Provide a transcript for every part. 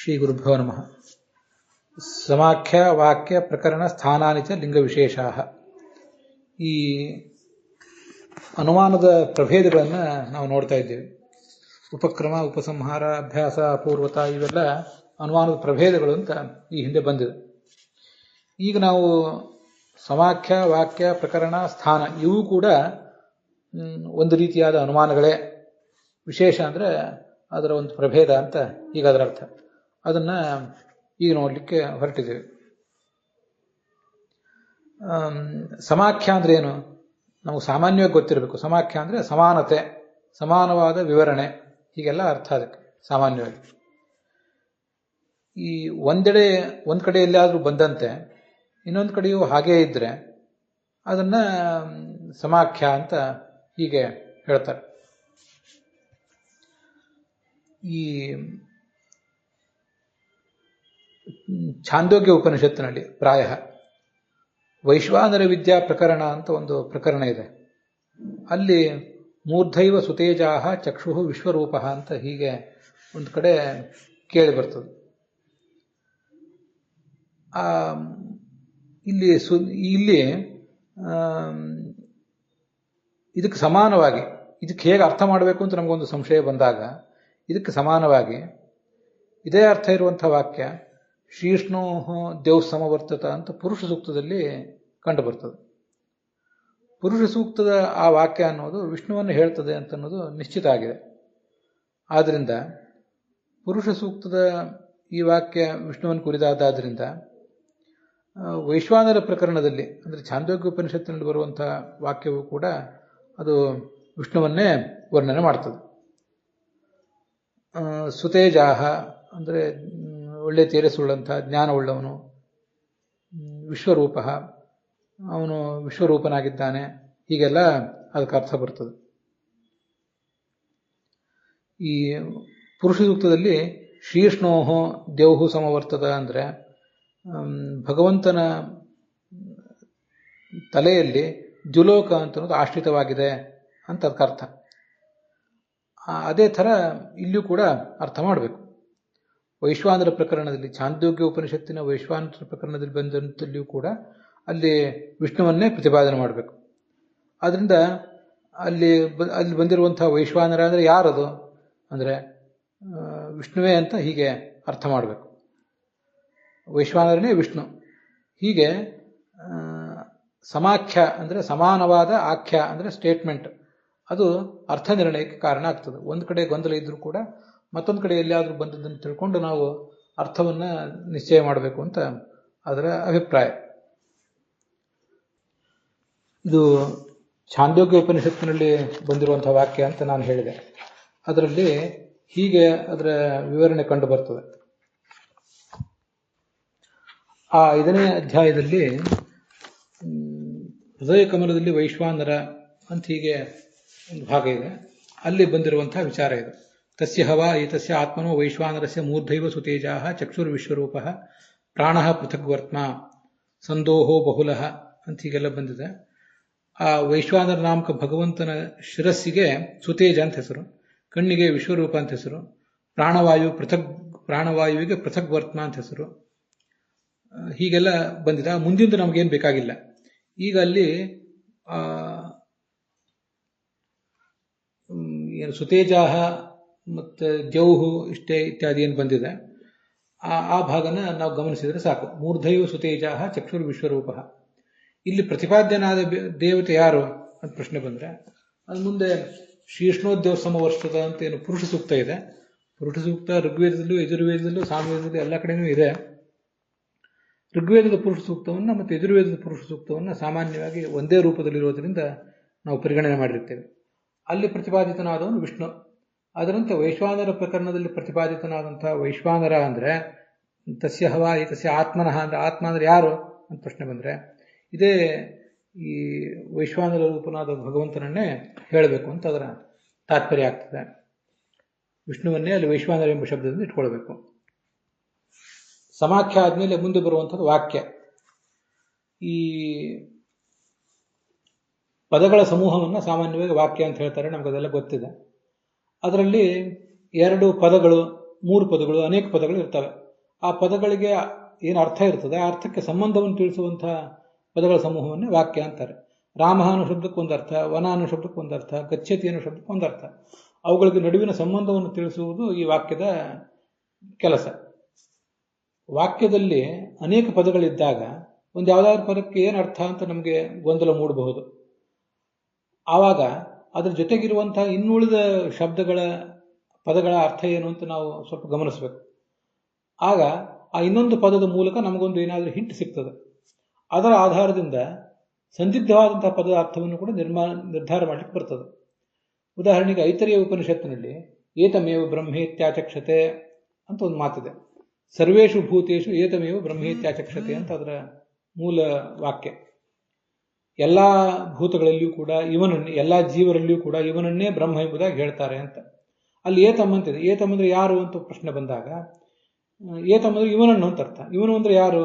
ಶ್ರೀ ಗುರುಭ್ಯೋ ನಮಃ. ಸಮಾಖ್ಯ ವಾಕ್ಯ ಪ್ರಕರಣ ಸ್ಥಾನಾನಿ ಚ ಲಿಂಗ ವಿಶೇಷಾಃ. ಈ ಅನುಮಾನದ ಪ್ರಭೇದಗಳನ್ನು ನಾವು ನೋಡ್ತಾ ಇದ್ದೇವೆ. ಉಪಕ್ರಮ, ಉಪಸಂಹಾರ, ಅಭ್ಯಾಸ, ಅಪೂರ್ವತ ಇವೆಲ್ಲ ಅನುಮಾನದ ಪ್ರಭೇದಗಳು ಅಂತ ಈ ಹಿಂದೆ ಬಂದಿದೆ. ಈಗ ನಾವು ಸಮಾಖ್ಯ ವಾಕ್ಯ ಪ್ರಕರಣ ಸ್ಥಾನ ಇವು ಕೂಡ ಒಂದು ರೀತಿಯಾದ ಅನುಮಾನಗಳೇ. ವಿಶೇಷ ಅಂದರೆ ಅದರ ಒಂದು ಪ್ರಭೇದ ಅಂತ ಈಗ ಅದರ ಅರ್ಥ. ಅದನ್ನು ಈಗ ನೋಡಲಿಕ್ಕೆ ಹೊರಟಿದ್ದೇವೆ. ಸಮಾಖ್ಯ ಅಂದ್ರೆ ಏನು? ನಾವು ಸಾಮಾನ್ಯವಾಗಿ ಗೊತ್ತಿರಬೇಕು. ಸಮಾಖ್ಯ ಅಂದರೆ ಸಮಾನತೆ, ಸಮಾನವಾದ ವಿವರಣೆ, ಹೀಗೆಲ್ಲ ಅರ್ಥ ಅದಕ್ಕೆ ಸಾಮಾನ್ಯವಾಗಿ. ಈ ಒಂದು ಕಡೆ ಎಲ್ಲಿಯಾದರೂ ಬಂದಂತೆ ಇನ್ನೊಂದು ಕಡೆಯೂ ಹಾಗೇ ಇದ್ದರೆ ಅದನ್ನು ಸಮಾಖ್ಯ ಅಂತ ಹೀಗೆ ಹೇಳ್ತಾರೆ. ಈ ಛಾಂದೋಗ್ಯ ಉಪನಿಷತ್ತಿನಲ್ಲಿ ಪ್ರಾಯ ವೈಶ್ವಾನರ ವಿದ್ಯಾ ಪ್ರಕರಣ ಅಂತ ಒಂದು ಪ್ರಕರಣ ಇದೆ. ಅಲ್ಲಿ ಮೂರ್ಧೈವ ಸುತೇಜಾಹ ಚಕ್ಷು ವಿಶ್ವರೂಪ ಅಂತ ಹೀಗೆ ಒಂದು ಕಡೆ ಕೇಳಿ ಬರ್ತದೆ. ಇಲ್ಲಿ ಇದಕ್ಕೆ ಸಮಾನವಾಗಿ, ಇದಕ್ಕೆ ಹೇಗೆ ಅರ್ಥ ಮಾಡಬೇಕು ಅಂತ ನಮಗೊಂದು ಸಂಶಯ ಬಂದಾಗ ಇದಕ್ಕೆ ಸಮಾನವಾಗಿ ಇದೇ ಅರ್ಥ ಇರುವಂಥ ವಾಕ್ಯ ಶ್ರೀಷ್ಣೋ ದೇವ್ ಸಮವರ್ತತ ಅಂತ ಪುರುಷ ಸೂಕ್ತದಲ್ಲಿ ಕಂಡು ಬರ್ತದೆ. ಪುರುಷ ಸೂಕ್ತದ ಆ ವಾಕ್ಯ ಅನ್ನೋದು ವಿಷ್ಣುವನ್ನು ಹೇಳ್ತದೆ ಅಂತ ಅನ್ನೋದು ನಿಶ್ಚಿತ ಆಗಿದೆ. ಆದ್ದರಿಂದ ಪುರುಷ ಸೂಕ್ತದ ಈ ವಾಕ್ಯ ವಿಷ್ಣುವನ್ನು ಕುರಿತಾದ್ದರಿಂದ ವೈಶ್ವಾನರ ಪ್ರಕರಣದಲ್ಲಿ ಅಂದರೆ ಛಾಂದೋಗ್ಯ ಉಪನಿಷತ್ತಿನಲ್ಲಿ ಬರುವಂಥ ವಾಕ್ಯವು ಕೂಡ ಅದು ವಿಷ್ಣುವನ್ನೇ ವರ್ಣನೆ ಮಾಡ್ತದೆ. ಸುತೇಜಾಹ ಅಂದರೆ ಒಳ್ಳೆ ತೇಜಸ್ಸುಳ್ಳಂಥ ಜ್ಞಾನವುಳ್ಳವನು, ವಿಶ್ವರೂಪ ಅವನು ವಿಶ್ವರೂಪನಾಗಿದ್ದಾನೆ, ಹೀಗೆಲ್ಲ ಅದಕ್ಕೆ ಅರ್ಥ ಬರ್ತದೆ. ಈ ಪುರುಷ ಸೂಕ್ತದಲ್ಲಿ ಶ್ರೀಷ್ಣೋಹೋ ದೇವ್ಹು ಸಮವರ್ತದ ಅಂದರೆ ಭಗವಂತನ ತಲೆಯಲ್ಲಿ ದ್ಯುಲೋಕ ಅಂತ ಅನ್ನೋದು ಆಶ್ರಿತವಾಗಿದೆ ಅಂತ ಅದಕ್ಕೆ ಅರ್ಥ. ಅದೇ ಥರ ಇಲ್ಲಿಯೂ ಕೂಡ ಅರ್ಥ ಮಾಡಬೇಕು. ವೈಶ್ವಾನರ ಪ್ರಕರಣದಲ್ಲಿ, ಛಾಂದೋಗ್ಯ ಉಪನಿಷತ್ತಿನ ವೈಶ್ವಾನರ ಪ್ರಕರಣದಲ್ಲಿ ಬಂದಂತಲ್ಲಿಯೂ ಕೂಡ ಅಲ್ಲಿ ವಿಷ್ಣುವನ್ನೇ ಪ್ರತಿಪಾದನೆ ಮಾಡಬೇಕು. ಆದ್ದರಿಂದ ಅಲ್ಲಿ ಬಂದಿರುವಂಥ ವೈಶ್ವಾನರ ಅಂದರೆ ಯಾರದು ಅಂದರೆ ವಿಷ್ಣುವೇ ಅಂತ ಹೀಗೆ ಅರ್ಥ ಮಾಡಬೇಕು. ವೈಶ್ವಾನರನೇ ವಿಷ್ಣು. ಹೀಗೆ ಸಮಾಖ್ಯ ಅಂದರೆ ಸಮಾನವಾದ ಆಖ್ಯ ಅಂದರೆ ಸ್ಟೇಟ್ಮೆಂಟ್, ಅದು ಅರ್ಥ ನಿರ್ಣಯಕ್ಕೆ ಕಾರಣ ಆಗ್ತದೆ. ಒಂದು ಕಡೆ ಗೊಂದಲ ಇದ್ರೂ ಕೂಡ ಮತ್ತೊಂದು ಕಡೆ ಎಲ್ಲಿಯಾದರೂ ಬಂದದ್ದನ್ನು ತಿಳ್ಕೊಂಡು ನಾವು ಅರ್ಥವನ್ನು ನಿಶ್ಚಯ ಮಾಡಬೇಕು ಅಂತ ಅದರ ಅಭಿಪ್ರಾಯ. ಇದು ಛಾಂದೋಗ್ಯ ಉಪನಿಷತ್ತಿನಲ್ಲಿ ಬಂದಿರುವಂಥ ವಾಕ್ಯ ಅಂತ ನಾನು ಹೇಳಿದೆ. ಅದರಲ್ಲಿ ಹೀಗೆ ಅದರ ವಿವರಣೆ ಕಂಡು ಬರ್ತದೆ. ಆ 5ನೇ ಅಧ್ಯಾಯದಲ್ಲಿ ಹೃದಯ ಕಮಲದಲ್ಲಿ ವೈಶ್ವಾನರ ಅಂತ ಹೀಗೆ ಒಂದು ಭಾಗ ಇದೆ. ಅಲ್ಲಿ ಬಂದಿರುವಂತಹ ವಿಚಾರ ಇದೆ. ತಸ್ಯ ಹವಾ ಏತಸ್ಯ ಆತ್ಮನೋ ವೈಶ್ವಾನರಸ್ಯ ಮೂರ್ಧೈವ ಸುತೇಜಾಹ ಚಕ್ಷುರ್ವಿಶ್ವರೂಪ ಪ್ರಾಣಃ ಪೃಥಗ್ವರ್ತ್ಮ ಸಂದೋಹೋ ಬಹುಲಃ ಅಂತ ಹೀಗೆಲ್ಲ ಬಂದಿದೆ. ಆ ವೈಶ್ವಾನರ ನಾಮಕ ಭಗವಂತನ ಶಿರಸ್ಸಿಗೆ ಸುತೇಜ ಅಂತ ಹೆಸರು, ಕಣ್ಣಿಗೆ ವಿಶ್ವರೂಪ ಅಂತ ಹೆಸರು, ಪ್ರಾಣವಾಯುವಿಗೆ ಪೃಥಗ್ವರ್ತ್ಮ ಅಂತ ಹೆಸರು, ಹೀಗೆಲ್ಲ ಬಂದಿದೆ. ಮುಂದಿಂದ ನಮಗೇನು ಬೇಕಾಗಿಲ್ಲ. ಈಗ ಅಲ್ಲಿ ಏನು ಸುತೇಜಾಹ ಮತ್ತು ದ್ಯೌಹು ಇತ್ಯಾದಿ ಏನು ಬಂದಿದೆ ಆ ಭಾಗನ ನಾವು ಗಮನಿಸಿದರೆ ಸಾಕು. ಮೂರ್ಧೈವ ಸುತೇಜಾಹ ಚಕ್ಷುರ್ ವಿಶ್ವರೂಪ. ಇಲ್ಲಿ ಪ್ರತಿಪಾದ್ಯನಾದ ದೇವತೆ ಯಾರು ಅಂತ ಪ್ರಶ್ನೆ ಬಂದರೆ ಅದು ಮುಂದೆ ಶ್ರೀಷ್ಣೋದೇವ ಸಮವರ್ಷದ ಅಂತ ಏನು ಪುರುಷ ಸೂಕ್ತ ಇದೆ. ಪುರುಷ ಸೂಕ್ತ ಋಗ್ವೇದದಲ್ಲೂ ಯಜುರ್ವೇದದಲ್ಲೂ ಸಾಮವೇದದಲ್ಲೂ ಎಲ್ಲ ಕಡೆನೂ ಇದೆ. ಋಗ್ವೇದದ ಪುರುಷ ಸೂಕ್ತವನ್ನು ಮತ್ತು ಯಜುರ್ವೇದದ ಪುರುಷ ಸೂಕ್ತವನ್ನು ಸಾಮಾನ್ಯವಾಗಿ ಒಂದೇ ರೂಪದಲ್ಲಿರೋದರಿಂದ ನಾವು ಪರಿಗಣನೆ ಮಾಡಿರ್ತೇವೆ. ಅಲ್ಲಿ ಪ್ರತಿಪಾದಿತನಾದವನು ವಿಷ್ಣು. ಅದರಂತೆ ವೈಶ್ವಾನರ ಪ್ರಕರಣದಲ್ಲಿ ಪ್ರತಿಪಾದಿತನಾದಂತಹ ವೈಶ್ವಾನರ ಅಂದರೆ ತಸ್ಯ ಹವಾ ಏತಸ್ಯ ಆತ್ಮನಃ ಅಂದರೆ ಆತ್ಮ ಅಂದರೆ ಯಾರು ಅಂತ ಪ್ರಶ್ನೆ ಬಂದರೆ ಇದೇ ಈ ವೈಶ್ವಾನರ ರೂಪನಾದ ಭಗವಂತನನ್ನೇ ಹೇಳಬೇಕು ಅಂತ ಅದರ ತಾತ್ಪರ್ಯ ಆಗ್ತದೆ. ವಿಷ್ಣುವನ್ನೇ ಅಲ್ಲಿ ವೈಶ್ವಾನರ ಎಂಬ ಶಬ್ದದಿಂದ ಇಟ್ಕೊಳ್ಬೇಕು. ಸಮಾಖ್ಯ ಆದಮೇಲೆ ಮುಂದೆ ಬರುವಂಥದ್ದು ವಾಕ್ಯ. ಈ ಪದಗಳ ಸಮೂಹವನ್ನು ಸಾಮಾನ್ಯವಾಗಿ ವಾಕ್ಯ ಅಂತ ಹೇಳ್ತಾರೆ, ನಮಗದೆಲ್ಲ ಗೊತ್ತಿದೆ. ಅದರಲ್ಲಿ 2 ಪದಗಳು 3 ಪದಗಳು, ಅನೇಕ ಪದಗಳು ಇರ್ತವೆ. ಆ ಪದಗಳಿಗೆ ಏನು ಅರ್ಥ ಇರ್ತದೆ ಆ ಅರ್ಥಕ್ಕೆ ಸಂಬಂಧವನ್ನು ತಿಳಿಸುವಂತಹ ಪದಗಳ ಸಮೂಹವನ್ನೇ ವಾಕ್ಯ ಅಂತಾರೆ. ರಾಮ ಅನ್ನೋ ಶಬ್ದಕ್ಕೆ ಒಂದರ್ಥ, ವನ ಅನ್ನೋ ಶಬ್ದಕ್ಕೆ ಒಂದರ್ಥ, ಗಚ್ಚತಿ ಅನ್ನೋ ಶಬ್ದಕ್ಕೆ ಒಂದರ್ಥ. ಅವುಗಳಿಗೆ ನಡುವಿನ ಸಂಬಂಧವನ್ನು ತಿಳಿಸುವುದು ಈ ವಾಕ್ಯದ ಕೆಲಸ. ವಾಕ್ಯದಲ್ಲಿ ಅನೇಕ ಪದಗಳಿದ್ದಾಗ ಒಂದು ಯಾವುದಾದ್ರೂ ಪದಕ್ಕೆ ಏನು ಅರ್ಥ ಅಂತ ನಮಗೆ ಗೊಂದಲ ಮೂಡಬಹುದು. ಆವಾಗ ಅದರ ಜೊತೆಗಿರುವಂತಹ ಇನ್ನುಳಿದ ಪದಗಳ ಅರ್ಥ ಏನು ಅಂತ ನಾವು ಸ್ವಲ್ಪ ಗಮನಿಸಬೇಕು. ಆಗ ಆ ಇನ್ನೊಂದು ಪದದ ಮೂಲಕ ನಮಗೊಂದು ಏನಾದರೂ ಹಿಂಟ್ ಸಿಗ್ತದೆ. ಅದರ ಆಧಾರದಿಂದ ಸಂದಿಗ್ಧವಾದಂತಹ ಪದದ ಅರ್ಥವನ್ನು ಕೂಡ ನಿರ್ಧಾರ ಮಾಡಲಿಕ್ಕೆ ಬರ್ತದೆ. ಉದಾಹರಣೆಗೆ ಐತರೇಯ ಉಪನಿಷತ್ತಿನಲ್ಲಿ ಏತಮೇವ ಬ್ರಹ್ಮೇತ್ಯಾಚಕ್ಷತೆ ಅಂತ ಒಂದು ಮಾತಿದೆ. ಸರ್ವೇಷು ಭೂತೇಷು ಏತಮೇವ ಬ್ರಹ್ಮೇತ್ಯಾಚಕ್ಷತೆ ಅಂತ ಅದರ ಮೂಲ ವಾಕ್ಯ. ಎಲ್ಲ ಭೂತಗಳಲ್ಲಿಯೂ ಕೂಡ ಇವನನ್ನೇ, ಎಲ್ಲ ಜೀವರಲ್ಲಿಯೂ ಕೂಡ ಇವನನ್ನೇ ಬ್ರಹ್ಮ ಎಂಬುದಾಗಿ ಹೇಳ್ತಾರೆ ಅಂತ. ಅಲ್ಲಿ ಏತಮ್ ಅಂತಿದೆ. ಏತಮ್ ಅಂದ್ರೆ ಯಾರು ಅಂತ ಪ್ರಶ್ನೆ ಬಂದಾಗ ಏತಮ್ ಅಂದ್ರೆ ಇವನನ್ನು ಅಂತ ಅರ್ಥ. ಇವನು ಅಂದ್ರೆ ಯಾರು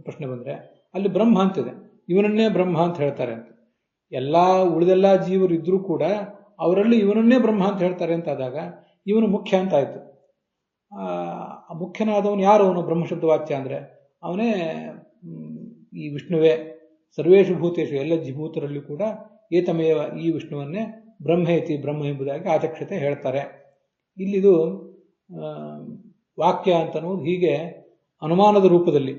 ಪ್ರಶ್ನೆ ಬಂದ್ರೆ ಅಲ್ಲಿ ಬ್ರಹ್ಮ ಅಂತಿದೆ. ಇವನನ್ನೇ ಬ್ರಹ್ಮ ಅಂತ ಹೇಳ್ತಾರೆ ಅಂತ. ಉಳಿದೆಲ್ಲ ಜೀವರು ಇದ್ರೂ ಕೂಡ ಅವರಲ್ಲಿ ಇವನನ್ನೇ ಬ್ರಹ್ಮ ಅಂತ ಹೇಳ್ತಾರೆ ಅಂತ ಆದಾಗ ಇವನು ಮುಖ್ಯ ಅಂತ ಆಯ್ತು. ಮುಖ್ಯನಾದವನು ಯಾರು? ಅವನು ಬ್ರಹ್ಮಶಬ್ದ ವಾಚ್ಯ ಅಂದ್ರೆ ಅವನೇ ಈ ವಿಷ್ಣುವೇ. ಸರ್ವೇಷು ಭೂತೇಷು, ಎಲ್ಲ ಭೂತರಲ್ಲೂ ಕೂಡ ಏತಮೇವ, ಈ ವಿಷ್ಣುವನ್ನೇ ಬ್ರಹ್ಮೇತಿ, ಬ್ರಹ್ಮ ಎಂಬುದಾಗಿ ಆಚಕ್ಷತೆ ಹೇಳ್ತಾರೆ. ಇಲ್ಲಿದು ವಾಕ್ಯ ಅಂತನ್ನುವುದು ಹೀಗೆ ಅನುಮಾನದ ರೂಪದಲ್ಲಿ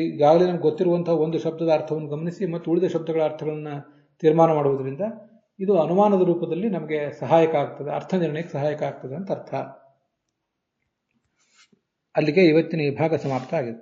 ಈಗಾಗಲೇ ನಮ್ಗೆ ಗೊತ್ತಿರುವಂತಹ ಒಂದು ಶಬ್ದದ ಅರ್ಥವನ್ನು ಗಮನಿಸಿ ಮತ್ತು ಉಳಿದ ಶಬ್ದಗಳ ಅರ್ಥಗಳನ್ನು ತೀರ್ಮಾನ ಮಾಡುವುದರಿಂದ ಇದು ಅನುಮಾನದ ರೂಪದಲ್ಲಿ ನಮಗೆ ಸಹಾಯಕ ಆಗ್ತದೆ, ಅರ್ಥ ನಿರ್ಣಯಕ್ಕೆ ಸಹಾಯಕ ಆಗ್ತದೆ ಅಂತ ಅರ್ಥ. ಅಲ್ಲಿಗೆ ಇವತ್ತಿನ ಈ ಭಾಗ ಸಮಾಪ್ತ ಆಗಿದೆ.